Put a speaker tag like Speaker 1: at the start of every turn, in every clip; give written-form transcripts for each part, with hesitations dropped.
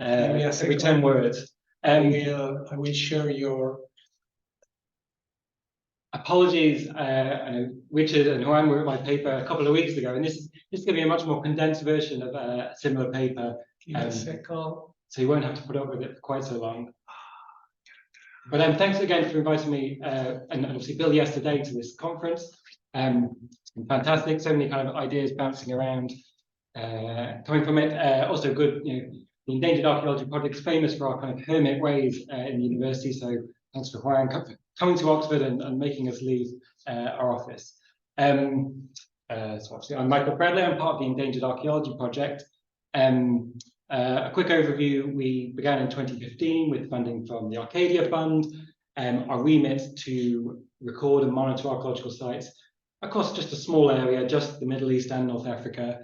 Speaker 1: every 10 words.
Speaker 2: I will share your.
Speaker 1: Apologies, Richard and Juan wrote my paper a couple of weeks ago, and this is going to be a much more condensed version of a similar paper. So you won't have to put up with it for quite so long. But thanks again for inviting me, and obviously Bill yesterday to this conference. It's been fantastic, so many kind of ideas bouncing around, coming from it. Also good, the Endangered Archaeology Project is famous for our kind of hermit ways in the university, so thanks for Juan coming to Oxford and making us leave our office. So obviously I'm Michael Fradley, I'm part of the Endangered Archaeology Project. A quick overview, we began in 2015 with funding from the Arcadia Fund. Our remit to record and monitor archaeological sites across just a small area, just the Middle East and North Africa,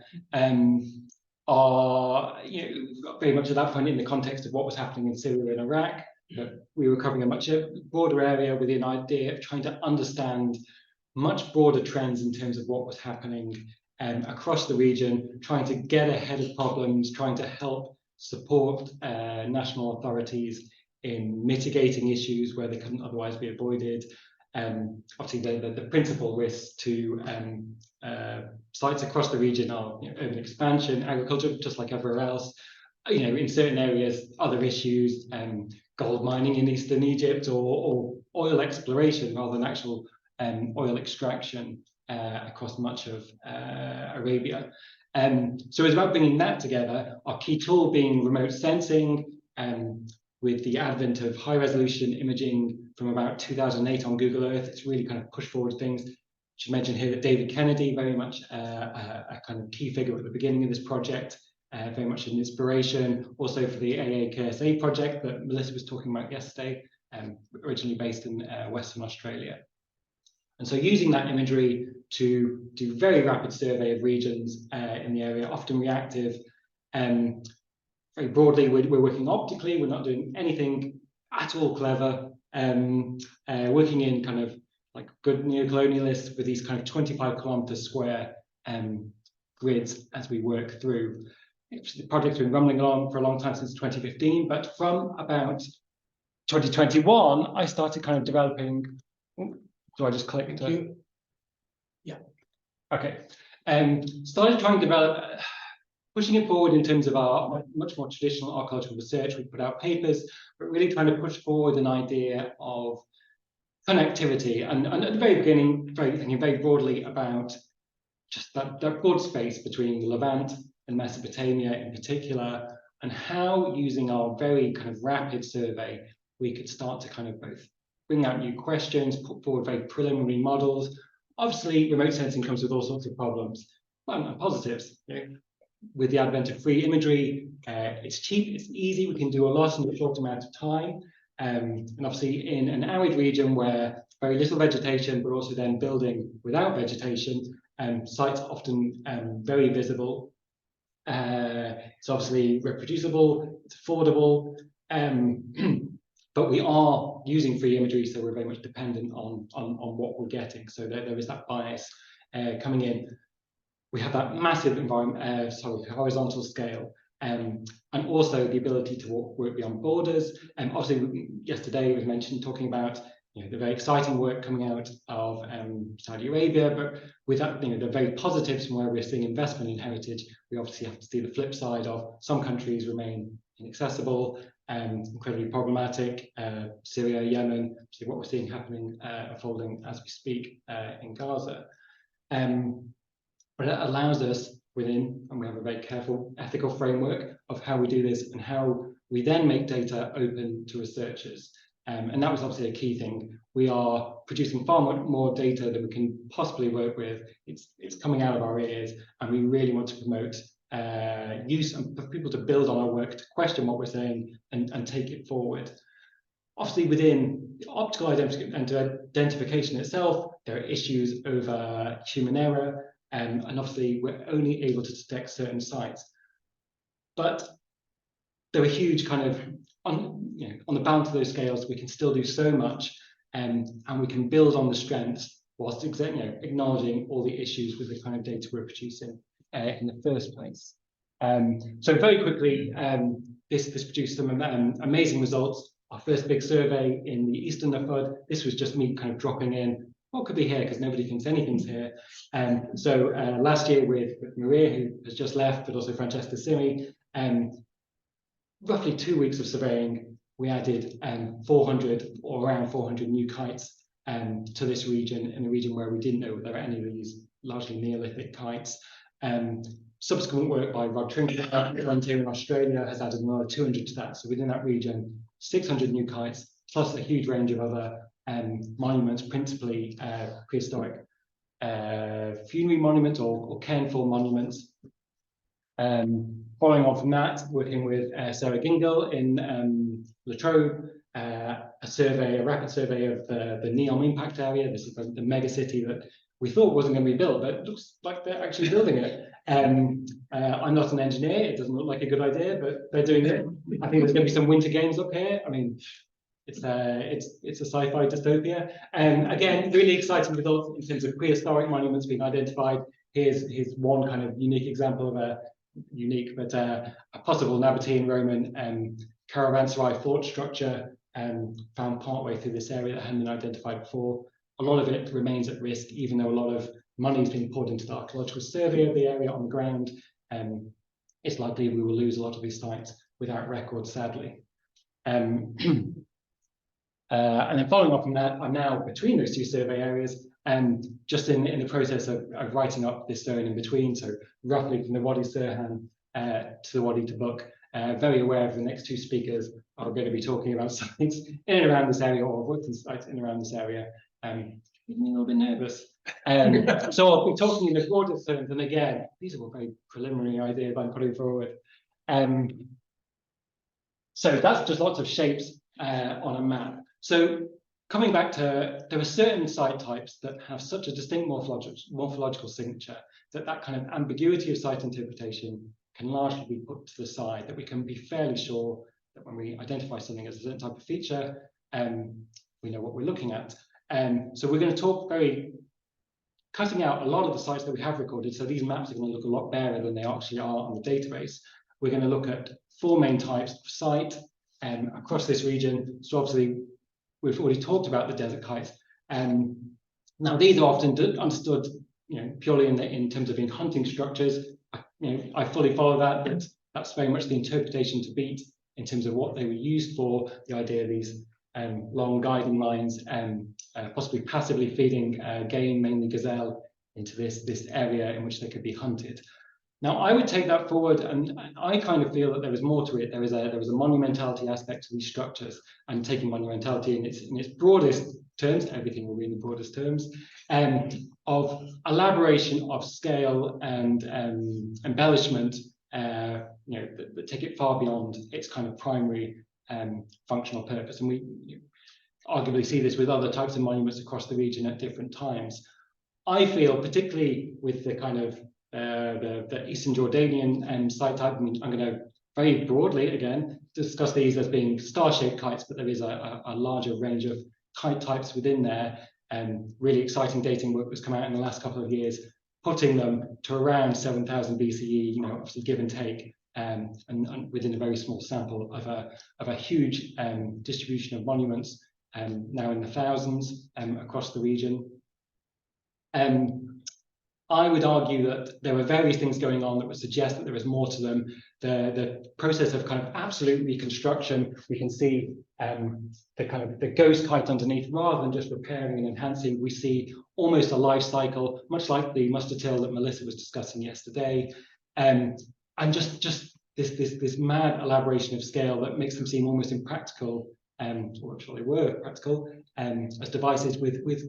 Speaker 1: are very much at that point in the context of what was happening in Syria and Iraq. But we were covering a much broader area with the idea of trying to understand much broader trends in terms of what was happening across the region, trying to get ahead of problems, trying to help support national authorities in mitigating issues where they couldn't otherwise be avoided. Obviously, the principal risks to sites across the region are urban expansion, agriculture, just like everywhere else. In certain areas, other issues, gold mining in eastern Egypt, or oil exploration rather than actual oil extraction across much of Arabia. So it's about bringing that together, our key tool being remote sensing, with the advent of high-resolution imaging from about 2008 on Google Earth. It's really kind of pushed forward things. I should mention here that David Kennedy, very much a kind of key figure at the beginning of this project, very much an inspiration, also for the AAKSA project that Melissa was talking about yesterday, originally based in Western Australia. And so using that imagery to do very rapid survey of regions in the area, often reactive. Very broadly, we're working optically, we're not doing anything at all clever, working in kind of like good neocolonialists with these kind of 25-kilometer square grids as we work through. The project's been rumbling along for a long time, since 2015, but from about 2021, I started kind of developing. So I just clicked. Yeah. Okay. Started trying to develop, pushing it forward in terms of our much more traditional archaeological research. We put out papers, but really trying to push forward an idea of connectivity. And at the very beginning, thinking very broadly about just that broad space between the Levant and Mesopotamia in particular, and how using our very kind of rapid survey, we could start to kind of both bring out new questions, put forward very preliminary models. Obviously, remote sensing comes with all sorts of problems, and positives. With the advent of free imagery, it's cheap, it's easy, we can do a lot in a short amount of time. And obviously in an arid region where very little vegetation, but also then building without vegetation, sites are often very visible. It's obviously reproducible, it's affordable, but we are using free imagery, so we're very much dependent on what we're getting. So there is that bias coming in. We have that massive horizontal scale, and also the ability to work beyond borders. Obviously, yesterday was mentioned talking about the very exciting work coming out of Saudi Arabia, but with that, the very positives from where we're seeing investment in heritage, we obviously have to see the flip side of some countries remain inaccessible, incredibly problematic. Syria, Yemen, see what we're seeing happening, unfolding as we speak in Gaza. But it allows us within, and we have a very careful ethical framework of how we do this and how we then make data open to researchers. And that was obviously a key thing. We are producing far more data than we can possibly work with. It's coming out of our ears, and we really want to promote use and for people to build on our work, to question what we're saying and take it forward. Obviously, within the optical identification itself, there are issues over human error, and obviously we're only able to detect certain sites. But there are huge kind of, on the balance of those scales, we can still do so much, and we can build on the strengths whilst acknowledging all the issues with the kind of data we're producing in the first place. So very quickly, this produced some amazing results. Our first big survey in the Eastern Nafud, this was just me kind of dropping in, what could be here, because nobody thinks anything's here. So last year with Maria, who has just left, but also Francesca Simi, roughly 2 weeks of surveying, we added 400 or around 400 new kites to this region, in a region where we didn't know there were any of these largely Neolithic kites. Subsequent work by Rod Trinket here in Australia has added another 200 to that. So within that region, 600 new kites, plus a huge range of other monuments, principally prehistoric funerary monuments or cairn-form monuments. Following on from that, working with Sarah Gingle in Latrobe, a rapid survey of the NEOM impact area. This is the mega city that we thought wasn't going to be built, but it looks like they're actually building it. I'm not an engineer, it doesn't look like a good idea, but they're doing it. I think there's going to be some winter games up here. I mean, it's a sci-fi dystopia. Again, really exciting results in terms of prehistoric monuments being identified. Here's one kind of unique example of a possible Nabatean Roman caravanserai fort structure found partway through this area that hadn't been identified before. A lot of it remains at risk, even though a lot of money is being poured into the archaeological survey of the area on the ground. It's likely we will lose a lot of these sites without record, sadly. And then following on from that, I'm now between those two survey areas and just in the process of writing up this zone in between. So roughly from the Wadi Sirhan to the Wadi Tabuk. Very aware of the next two speakers are going to be talking about sites in and around this area, or worked in sites in and around this area. Making me a little bit nervous. So I'll be talking in the broader terms, and again, these are all very preliminary ideas I'm putting forward. So that's just lots of shapes on a map. So coming back to, there are certain site types that have such a distinct morphological signature that kind of ambiguity of site interpretation can largely be put to the side, that we can be fairly sure that when we identify something as a certain type of feature, we know what we're looking at. So we're going to talk cutting out a lot of the sites that we have recorded. So these maps are going to look a lot better than they actually are on the database. We're going to look at 4 main types of site across this region. So obviously, we've already talked about the desert kites. Now these are often understood, purely in terms of being hunting structures. I fully follow that, but that's very much the interpretation to beat in terms of what they were used for. The idea of these long guiding lines, possibly passively feeding game, mainly gazelle, into this area in which they could be hunted. Now, I would take that forward, and I kind of feel that there is more to it. There was a monumentality aspect to these structures, and taking monumentality in its broadest terms, everything will be in the broadest terms, of elaboration of scale and embellishment, that take it far beyond its kind of primary functional purpose. And we arguably see this with other types of monuments across the region at different times. I feel, particularly with the kind of the Eastern Jordanian site type, I'm going to very broadly, again, discuss these as being star-shaped kites, but there is a larger range of kite types within there. Really exciting dating work that's come out in the last couple of years, putting them to around 7,000 BCE, obviously give and take, and within a very small sample of a huge distribution of monuments, now in the thousands across the region. I would argue that there are various things going on that would suggest that there is more to them. The process of kind of absolute reconstruction, we can see the ghost kite underneath, rather than just repairing and enhancing. We see almost a life cycle, much like the muster till that Melissa was discussing yesterday, and just this mad elaboration of scale that makes them seem almost impractical, or actually were practical, as devices with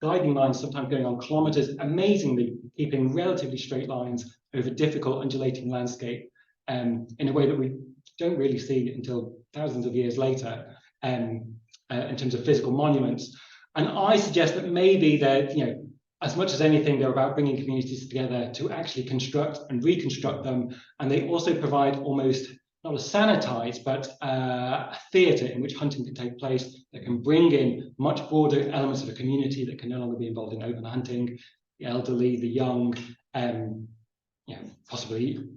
Speaker 1: guiding lines sometimes going on kilometers, amazingly keeping relatively straight lines over difficult undulating landscape, in a way that we don't really see until thousands of years later, in terms of physical monuments. And I suggest that maybe they're, as much as anything, they're about bringing communities together to actually construct and reconstruct them. And they also provide almost not a sanitized, but a theatre in which hunting can take place, that can bring in much broader elements of a community that can no longer be involved in open hunting, the elderly, the young, possibly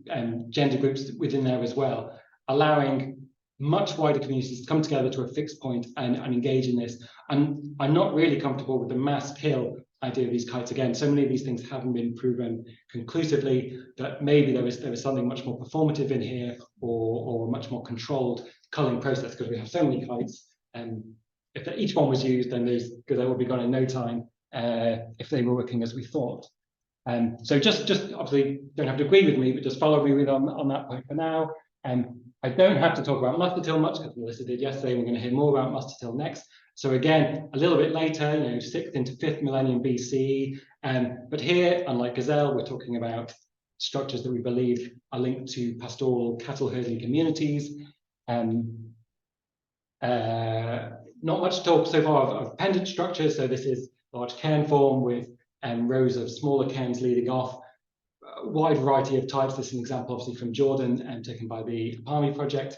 Speaker 1: gender groups within there as well. allowing much wider communities to come together to a fixed point and engage in this. And I'm not really comfortable with the mass kill idea of these kites. Again, so many of these things haven't been proven conclusively, but maybe there is something much more performative in here, or a much more controlled culling process, because we have so many kites. And if each one was used, then they would be gone in no time if they were working as we thought. So just obviously don't have to agree with me, but just follow me with on that point for now. I don't have to talk about Mustatil much because Melissa did yesterday. We're going to hear more about Mustatil next. So again, a little bit later, 6th into 5th millennium BCE. But here, unlike Gazelle, we're talking about structures that we believe are linked to pastoral cattle herding communities. Not much talk so far of pendant structures. So this is large cairn form with rows of smaller cairns leading off. A wide variety of types. This is an example, obviously, from Jordan, taken by the Palmy project.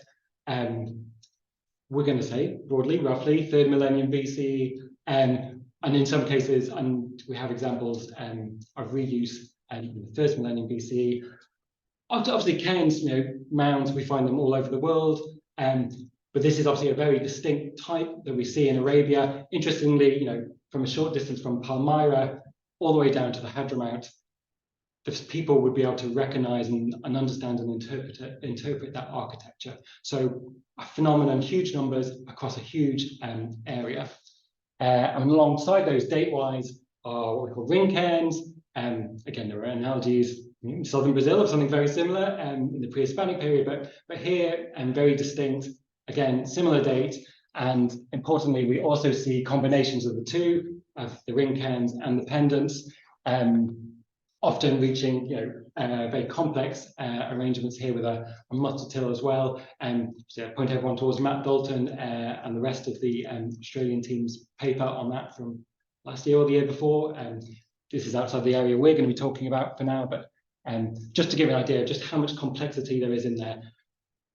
Speaker 1: We're going to say broadly, roughly, 3rd millennium BCE, and in some cases, and we have examples of reuse in the 1st millennium BCE. Obviously, cairns, mounds, we find them all over the world, but this is obviously a very distinct type that we see in Arabia. Interestingly, from a short distance from Palmyra all the way down to the Hadramawt, people would be able to recognize and understand and interpret that architecture. So a phenomenon, huge numbers across a huge area. And alongside those, date-wise, are what we call ring cairns. Again, there are analogies in southern Brazil of something very similar in the pre-Hispanic period, but here, very distinct, again, similar date. And importantly, we also see combinations of the two, of the ring cairns and the pendants. Often reaching very complex arrangements here with a Mustatil as well. So I point everyone towards Matt Dalton and the rest of the Australian team's paper on that from last year or the year before. This is outside the area we're going to be talking about for now, but just to give an idea of just how much complexity there is in there.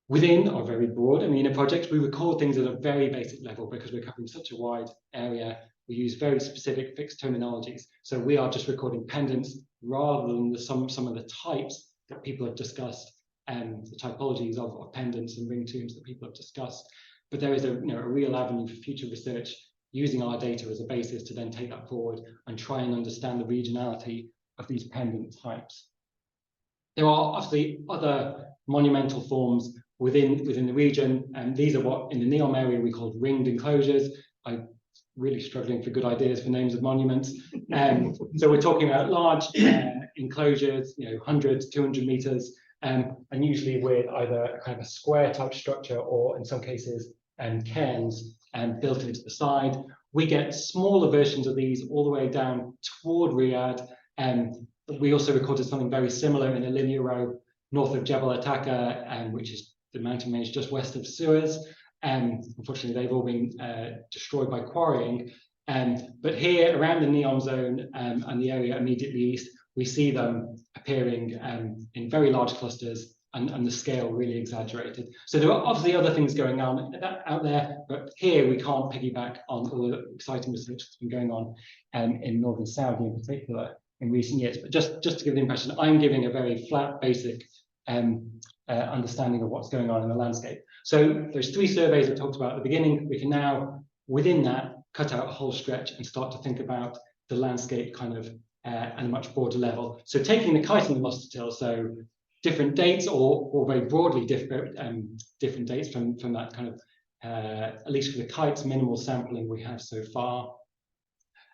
Speaker 1: Within our very broad EAMENA projects, we record things at a very basic level because we're covering such a wide area. We use very specific fixed terminologies. So we are just recording pendants rather than some of the types that people have discussed, and the typologies of pendants and ring tombs that people have discussed. But there is a real avenue for future research using our data as a basis to then take that forward and try and understand the regionality of these pendant types. There are obviously other monumental forms within the region, and these are what in the NEOM area we call ringed enclosures. I'm really struggling for good ideas for names of monuments. So we're talking about large enclosures, 100 to 200 meters, and usually with either a kind of a square type structure or in some cases cairns built into the side. We get smaller versions of these all the way down toward Riyadh. But we also recorded something very similar in a linear row north of Jebel Ataka, which is the mountain range just west of Suez. Unfortunately, they've all been destroyed by quarrying. But here around the NEOM zone and the area immediately east, we see them appearing in very large clusters and the scale really exaggerated. So there are obviously other things going on out there, but here we can't piggyback on all the exciting research that's been going on in northern Saudi in particular in recent years. But just to give the impression, I'm giving a very flat, basic understanding of what's going on in the landscape. So there's 3 surveys I talked about at the beginning. We can now, within that, cut out a whole stretch and start to think about the landscape kind of at a much broader level. So taking the kite and the Mustatil, so different dates or very broadly different dates from that kind of, at least for the kites, minimal sampling we have so far.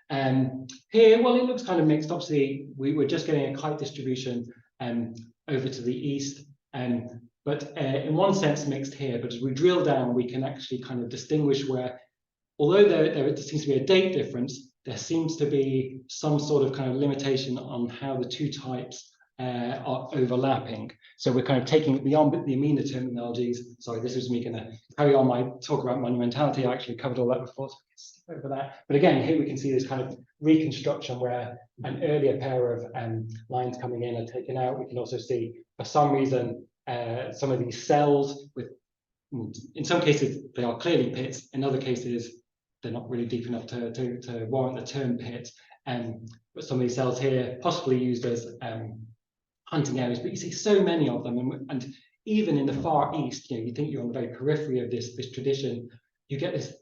Speaker 1: Here, well, it looks kind of mixed. Obviously, we're just getting a kite distribution over to the east, but in one sense mixed here. But as we drill down, we can actually kind of distinguish where, although there seems to be a date difference, there seems to be some sort of kind of limitation on how the two types are overlapping. So we're kind of taking beyond the EAMENA terminologies. Sorry, this is me going to carry on my talk about monumentality. I actually covered all that before, so I can skip over that. But again, here we can see this kind of reconstruction where an earlier pair of lines coming in are taken out. We can also see, for some reason, some of these cells with, in some cases, they are clearly pits. In other cases, they're not really deep enough to warrant the term pit. But some of these cells here possibly used as hunting areas, but you see so many of them, and even in the Far East, you think you're on the very periphery of this tradition, you get this,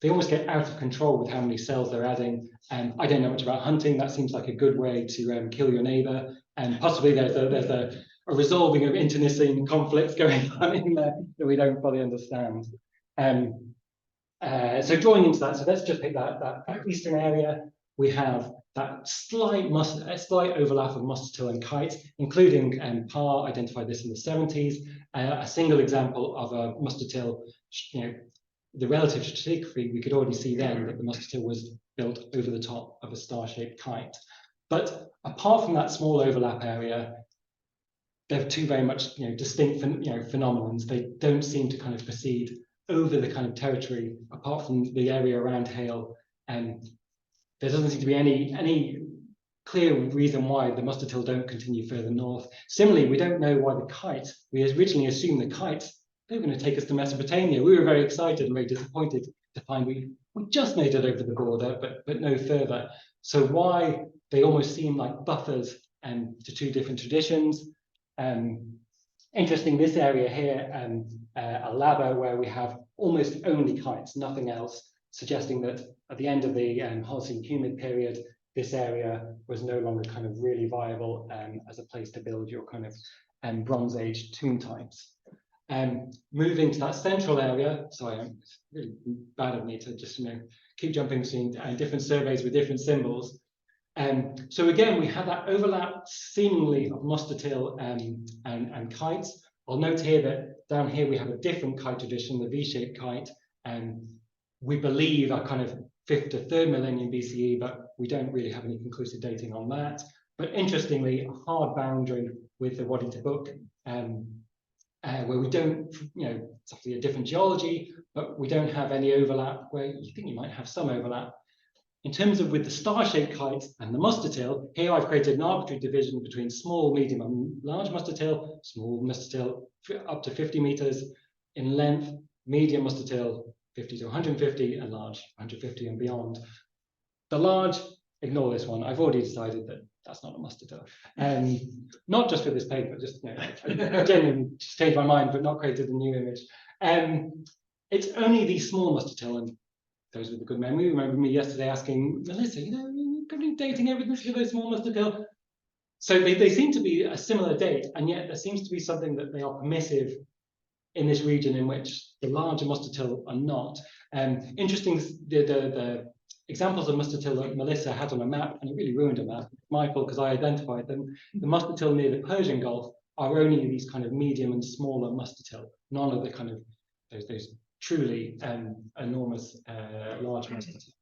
Speaker 1: they almost get out of control with how many cells they're adding. And I don't know much about hunting. That seems like a good way to kill your neighbor. And possibly there's a resolving of internecine conflicts going on in there that we don't fully understand. So drawing into that, so let's just pick that eastern area. We have that slight overlap of muscatel and kite, including Parr identified this in the 70s. A single example of a muscatel, the relative stratigraphy, we could already see then that the muscatel was built over the top of a star-shaped kite. But apart from that small overlap area, they're two very much distinct phenomenons. They don't seem to kind of proceed over the kind of territory apart from the area around Hale, and there doesn't seem to be any clear reason why the muscatel don't continue further north. Similarly, we don't know why the kite, we originally assumed the kites, they were going to take us to Mesopotamia. We were very excited and very disappointed to find we just made it over the border, but no further. So why they almost seem like buffers to two different traditions. Interesting, this area here, a labo where we have almost only kites, nothing else, suggesting that at the end of the Holocene humid period, this area was no longer kind of really viable as a place to build your kind of Bronze Age tomb types. Moving to that central area, sorry, it's really bad of me to just keep jumping between different surveys with different symbols. So again, we have that overlap seemingly of muscatel and kites. I'll note here that down here we have a different kite tradition, the V-shaped kite, and we believe a kind of 5th to 3rd millennium BCE, but we don't really have any conclusive dating on that. But interestingly, a hard boundary with the Wadi Tabuk, where we don't, it's obviously a different geology, but we don't have any overlap where you think you might have some overlap. In terms of with the star-shaped kite and the muscatel, here I've created an arbitrary division between small, medium, and large muscatel. Small muscatel up to 50 meters in length, medium muscatel 50 to 150, and large 150 and beyond. The large, ignore this one. I've already decided that that's not a muscatel. Not just for this paper, just I genuinely just changed my mind, but not created a new image. It's only these small muscatel, and those with a good memory remember me yesterday asking Melissa, dating evidence for those small muscatel. So they seem to be a similar date, and yet there seems to be something that they are permissive in this region in which the larger muscatel are not. Interesting, the examples of muscatel that Melissa had on a map, and it really ruined a map, my fault because I identified them. The muscatel near the Persian Gulf are only these kind of medium and smaller muscatel, none of the kind of those truly enormous large muscatel.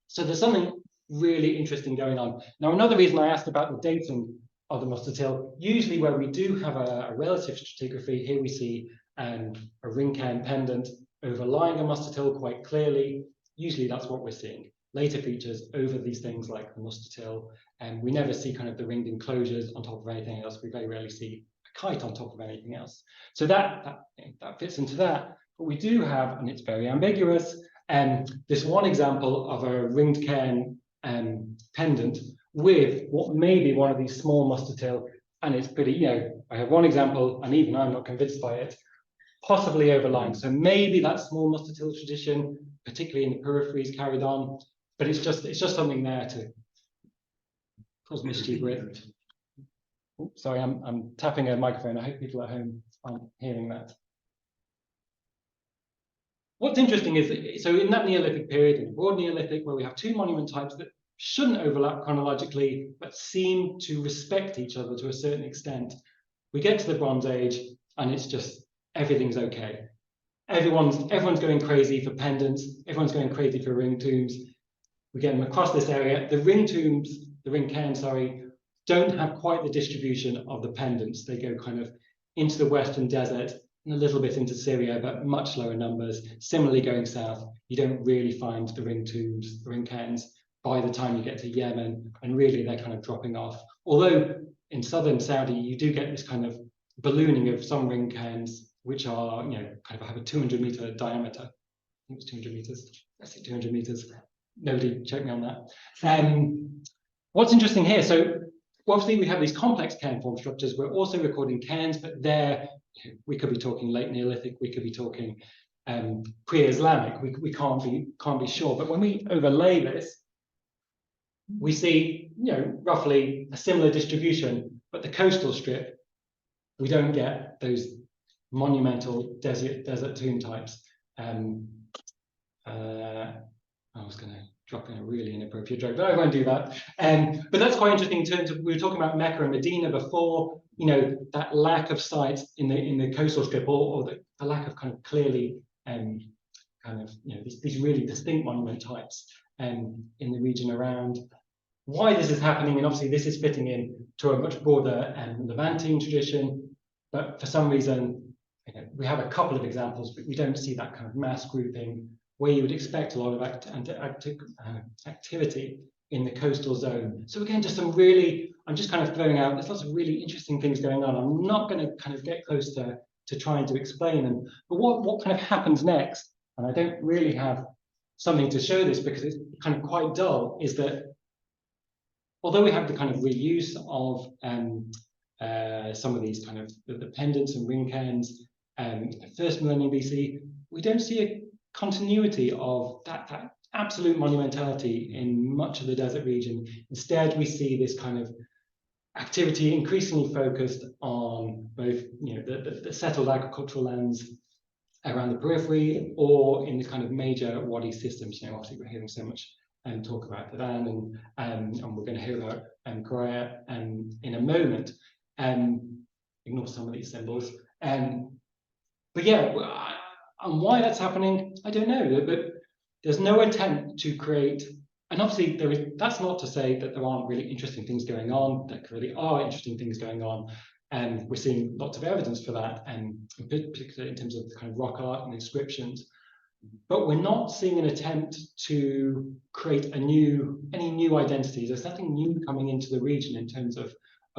Speaker 1: So there's something really interesting going on. Now, another reason I asked about the dating of the muscatel, usually where we do have a relative stratigraphy, here we see a ring cairn pendant overlying a muscatel quite clearly. Usually that's what we're seeing. Later features over these things like the muscatel, and we never see kind of the ringed enclosures on top of anything else. We very rarely see a kite on top of anything else. So that fits into that. But we do have, and it's very ambiguous, this one example of a ringed cairn pendant with what may be one of these small muscatel, and it's pretty, I have one example, and even I'm not convinced by it, possibly overlying. So maybe that small muscatel tradition, particularly in the peripheries, carried on, but it's just something there to cause mischief with. Oops, sorry, I'm tapping a microphone. I hope people at home aren't hearing that. What's interesting is, so in that Neolithic period, in the broad Neolithic, where we have two monument types that shouldn't overlap chronologically, but seem to respect each other to a certain extent, we get to the Bronze Age, and it's just, everything's okay. Everyone's going crazy for pendants, everyone's going crazy for ring tombs. We get them across this area. The ring tombs, the ring cairns, sorry, don't have quite the distribution of the pendants. They go kind of into the Western Desert, and a little bit into Syria, but much lower numbers. Similarly, going south, you don't really find the ring tombs, the ring cairns, by the time you get to Yemen, and really they're kind of dropping off. Although in southern Saudi, you do get this kind of ballooning of some ring cairns, which are, kind of have a 200-meter diameter. I think it's 200 meters. Let's say 200 meters. Nobody check me on that. What's interesting here, so obviously we have these complex cairn-form structures. We're also recording cairns, but there we could be talking late Neolithic, we could be talking pre-Islamic. We can't be sure. But when we overlay this, we see, roughly a similar distribution, but the coastal strip, we don't get those monumental desert tomb types. I was going to drop in a really inappropriate joke, but I won't do that. But that's quite interesting in terms of, we were talking about Mecca and Medina before, that lack of sites in the coastal strip, or the lack of kind of clearly these really distinct monument types in the region around. Why this is happening, and obviously this is fitting in to a much broader Levantine tradition, but for some reason, we have a couple of examples, but we don't see that kind of mass grouping where you would expect a lot of activity in the coastal zone. So again, I'm just kind of throwing out, there's lots of really interesting things going on. I'm not going to kind of get close to trying to explain them, but what kind of happens next, and I don't really have something to show this because it's kind of quite dull, is that although we have the kind of reuse of some of these kind of the pendants and ring cairns, first millennium BC, we don't see a continuity of that absolute monumentality in much of the desert region. Instead, we see this kind of activity increasingly focused on both the settled agricultural lands around the periphery, or in the kind of major wadi systems. Obviously we're hearing so much talk about Padan, and we're going to hear about Korea in a moment. Ignore some of these symbols. But yeah, and why that's happening, I don't know. But there's no attempt to create, and obviously that's not to say that there aren't really interesting things going on. There really are interesting things going on, and we're seeing lots of evidence for that, and particularly in terms of kind of rock art and inscriptions. But we're not seeing an attempt to create any new identities. There's nothing new coming into the region in terms of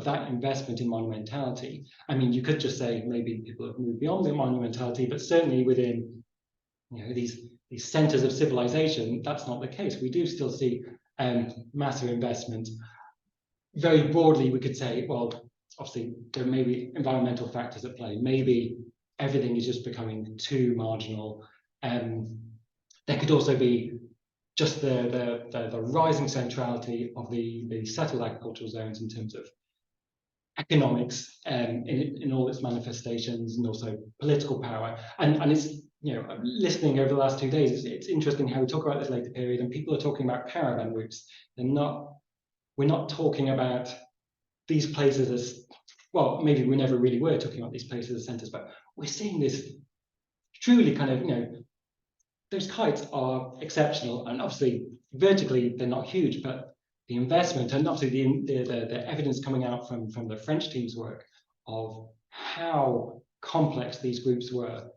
Speaker 1: that investment in monumentality. I mean, you could just say maybe people have moved beyond the monumentality, but certainly within these centers of civilization, that's not the case. We do still see massive investment. Very broadly, we could say, well, obviously there may be environmental factors at play. Maybe everything is just becoming too marginal. There could also be just the rising centrality of the settled agricultural zones in terms of economics in all its manifestations, and also political power. And it's, listening over the last 2 days, it's interesting how we talk about this later period, and people are talking about caravan routes. We're not talking about these places as, well, maybe we never really were talking about these places as centers, but we're seeing this truly kind of, those kites are exceptional, and obviously vertically they're not huge, but the investment, and obviously the evidence coming out from the French team's work of how complex these groups were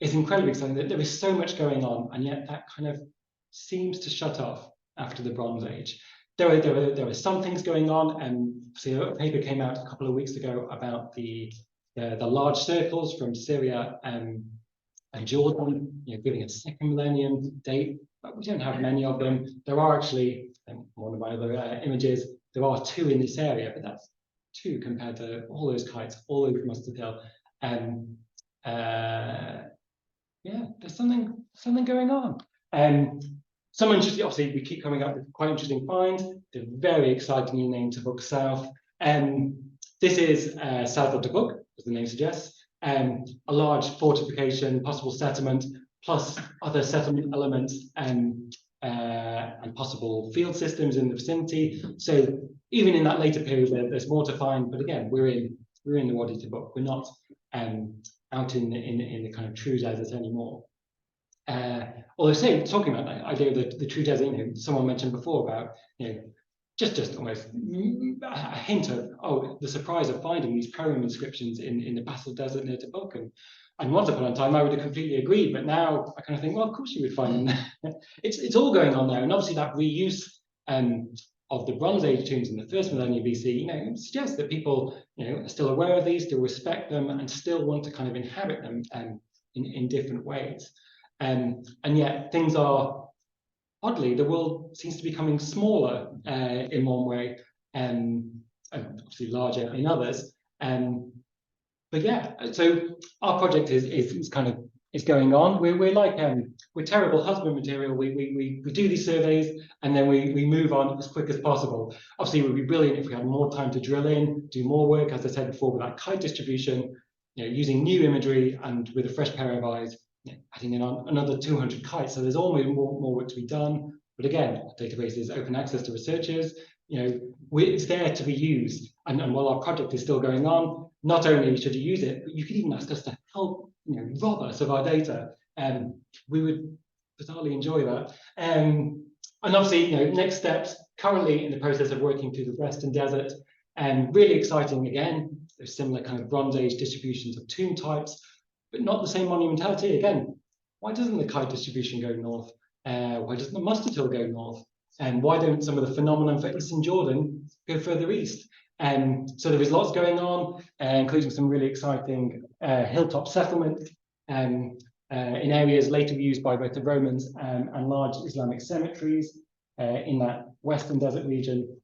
Speaker 1: is incredibly exciting. That there is so much going on, and yet that kind of seems to shut off after the Bronze Age. There are some things going on, and so a paper came out a couple of weeks ago about the large circles from Syria and Jordan, giving a second millennium date, but we don't have many of them. There are actually, one of my other images, there are 2 in this area, but that's 2 compared to all those kites all over Mustard Hill. Yeah, there's something going on. Some interesting, obviously we keep coming up with quite interesting finds. They're very excitingly named Tabuk South. This is south of Tabuk, as the name suggests. A large fortification, possible settlement, plus other settlement elements, and possible field systems in the vicinity. So even in that later period, there's more to find. But again, we're in the Wadi Tabuk. We're not out in the kind of true desert anymore. Although, talking about that idea of the true desert, someone mentioned before about just almost a hint of the surprise of finding these poem inscriptions in the Basel Desert near Tabuk. And once upon a time, I would have completely agreed, but now I kind of think, well, of course you would find them there. It's all going on there, and obviously that reuse of the Bronze Age tombs in the first millennium BC, suggests that people, are still aware of these, still respect them, and still want to kind of inhabit them in different ways. And yet things are, oddly, the world seems to be becoming smaller in one way. and obviously larger in others. But yeah, so our project is kind of going on. We're like we're terrible husband material. We do these surveys and then we move on as quick as possible. Obviously, it would be brilliant if we had more time to drill in, do more work, as I said before, with that kite distribution, using new imagery and with a fresh pair of eyes, adding in on another 200 kites. So there's always more work to be done. But again, our database is open access to researchers. It's there to be used. And while our project is still going on, not only should you use it, but you could even ask us to help, rob us of our data. We would bizarrely enjoy that. And obviously, next steps, currently in the process of working through the Western Desert, and really exciting again. There's similar kind of Bronze Age distributions of tomb types, but not the same monumentality. Again, why doesn't the kite distribution go north? Why doesn't the mustard hill go north? And why don't some of the phenomenon for Eastern Jordan go further east? So there is lots going on, including some really exciting hilltop settlement in areas later used by both the Romans and large Islamic cemeteries in that Western Desert region.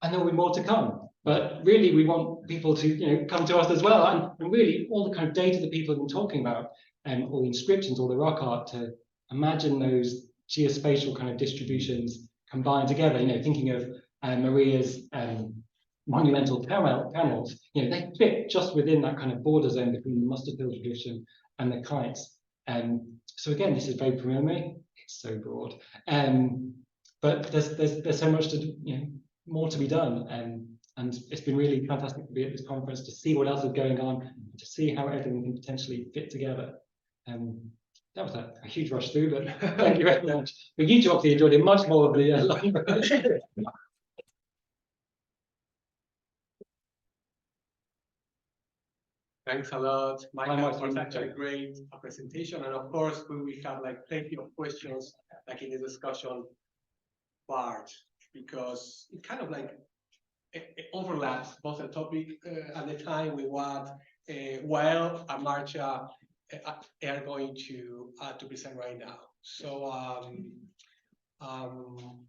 Speaker 1: And there will be more to come. But really, we want people to come to us as well. And really, all the kind of data that people have been talking about, all the inscriptions, all the rock art, to imagine those geospatial kind of distributions combined together. Thinking of Maria's monumental panels, they fit just within that kind of border zone between the mustard hill tradition and the kites. So again, this is very preliminary. It's so broad, but there's so much to more to be done. And it's been really fantastic to be at this conference, to see what else is going on, to see how everything can potentially fit together. That was a huge rush through, but thank you very much. But you two obviously enjoyed it much more of the long version.
Speaker 2: Thanks a lot, Michael, for such a
Speaker 1: pleasure.
Speaker 2: great presentation. And of course, we will have plenty of questions in the discussion part, because it kind of it overlaps both the topic and the time with what Wael and Marcia are going to present right now. So